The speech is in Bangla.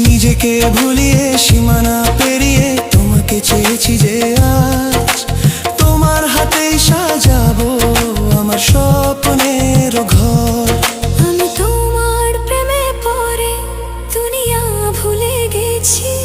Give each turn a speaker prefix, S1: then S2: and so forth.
S1: নিজেকে ভুলিয়ে সীমানা পেরিয়ে তোমাকে চেয়েছি যে আজ তোমার হাতেই সাজাবো আমার স্বপ্নের ঘর।
S2: আমি তোমার প্রেমে পড়ে দুনিয়া ভুলে গেছি।